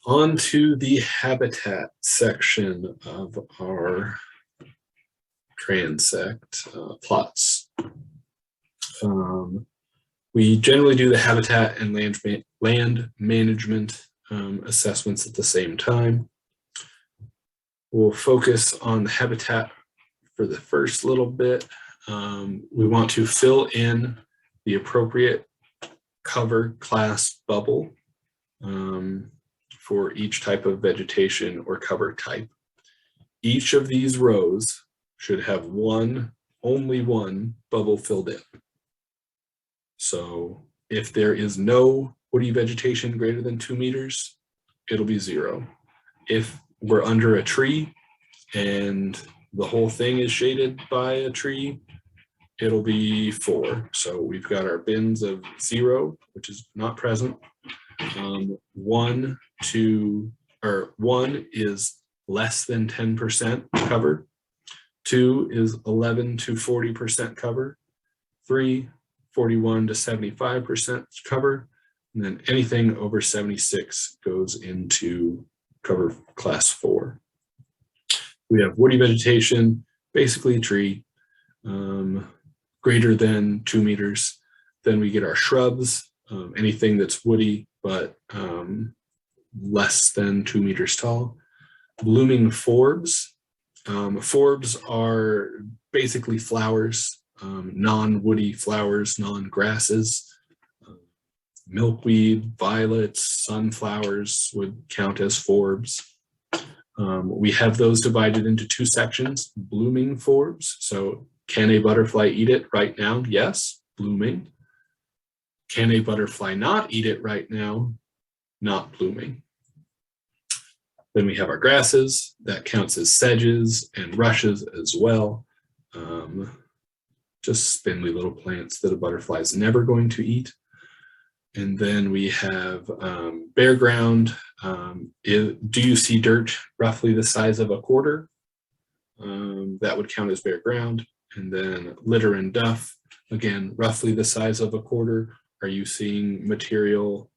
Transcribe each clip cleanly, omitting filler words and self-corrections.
On to the habitat section of our transect plots. We generally do the habitat and land management assessments at the same time. We'll focus on the habitat for the first little bit. We want to fill in the appropriate cover class bubble for each type of vegetation or cover type. Each of these rows should have only one bubble filled in. So if there is no woody vegetation greater than 2 meters, it'll be 0. If we're under a tree and the whole thing is shaded by a tree, it'll be 4. So we've got our bins of 0, which is not present. 1 is less than 10% cover. 2 is 11 to 40% cover. 3, 41 to 75% cover. And then anything over 76 goes into cover class 4. We have woody vegetation, basically a tree, greater than 2 meters. Then we get our shrubs, anything that's woody, but less than 2 meters tall. Blooming forbs. Forbs are basically flowers, non-woody flowers, non-grasses. Milkweed, violets, sunflowers would count as forbs. We have those divided into 2 sections, blooming forbs. So can a butterfly eat it right now? Yes, blooming. Can a butterfly not eat it right now? Not blooming. Then we have our grasses. That counts as sedges and rushes as well. Just spindly little plants that a butterfly is never going to eat. And then we have bare ground. Do you see dirt roughly the size of a quarter? That would count as bare ground. And then litter and duff, again, roughly the size of a quarter. Are you seeing material,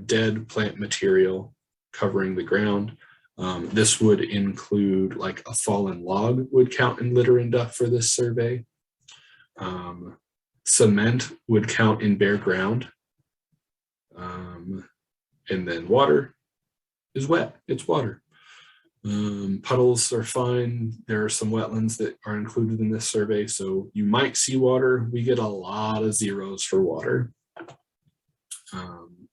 dead plant material covering the ground? This would include like a fallen log would count in litter and duff for this survey. Cement would count in bare ground. And then water is wet, it's water. Puddles are fine. There are some wetlands that are included in this survey, so you might see water. We get a lot of 0s for water.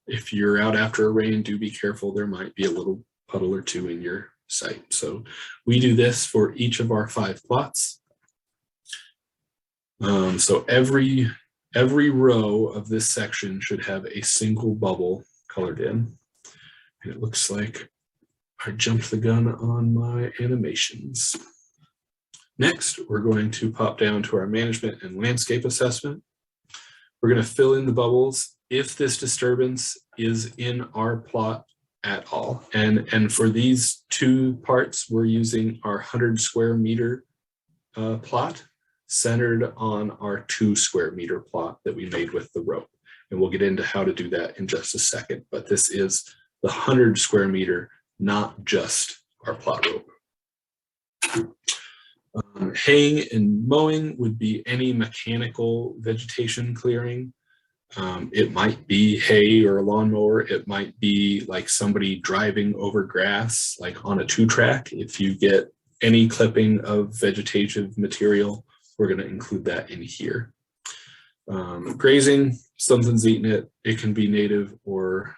If you're out after a rain, do be careful. There might be a little puddle or 2 in your site. So we do this for each of our 5 plots. So every row of this section should have a single bubble colored in. And it looks like I jumped the gun on my animations. Next, we're going to pop down to our management and landscape assessment. We're going to fill in the bubbles if this disturbance is in our plot at all. And for these 2 parts, we're using our 100 square meter plot centered on our 2 square meter plot that we made with the rope. And we'll get into how to do that in just a second. But this is the 100 square meter, not just our plot rope. Haying and mowing would be any mechanical vegetation clearing. It might be hay or a lawnmower. It might be like somebody driving over grass, like on a 2-track. If you get any clipping of vegetative material, we're going to include that in here. Grazing, something's eating it. It can be native or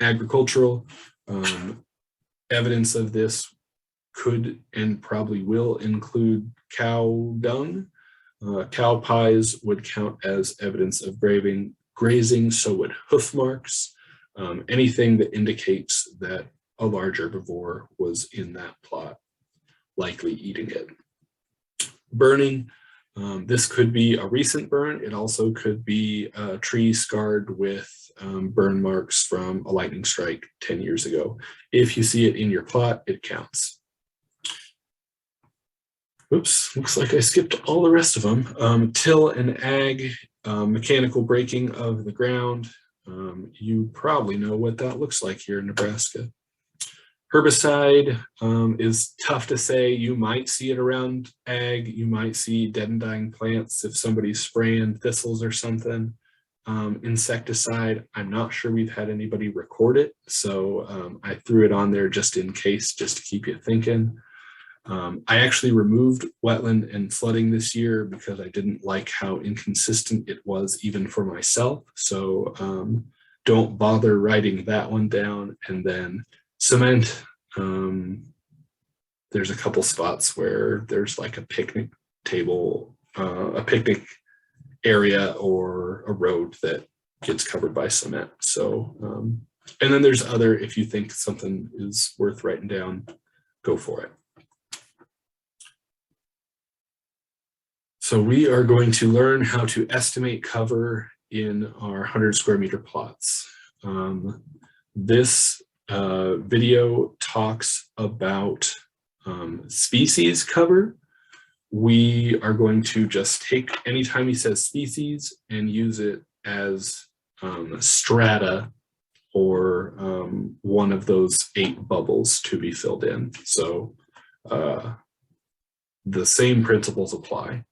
agricultural. Evidence of this could and probably will include cow dung. Cow pies would count as evidence of grazing, so would hoof marks. Anything that indicates that a large herbivore was in that plot, likely eating it. Burning, this could be a recent burn. It also could be a tree scarred with burn marks from a lightning strike 10 years ago. If you see it in your plot, it counts. Oops, looks like I skipped all the rest of them. Till and ag, mechanical breaking of the ground. You probably know what that looks like here in Nebraska. Herbicide is tough to say. You might see it around ag. You might see dead and dying plants if somebody's spraying thistles or something. Insecticide, I'm not sure we've had anybody record it, so I threw it on there just in case, just to keep you thinking. I actually removed wetland and flooding this year because I didn't like how inconsistent it was even for myself. So don't bother writing that one down. And then cement, there's a couple spots where there's like a picnic table, a picnic area or a road that gets covered by cement. So, and then there's other, if you think something is worth writing down, go for it. So we are going to learn how to estimate cover in our 100 square meter plots. This video talks about species cover. We are going to just take anytime he says species and use it as strata or one of those 8 bubbles to be filled in. So the same principles apply.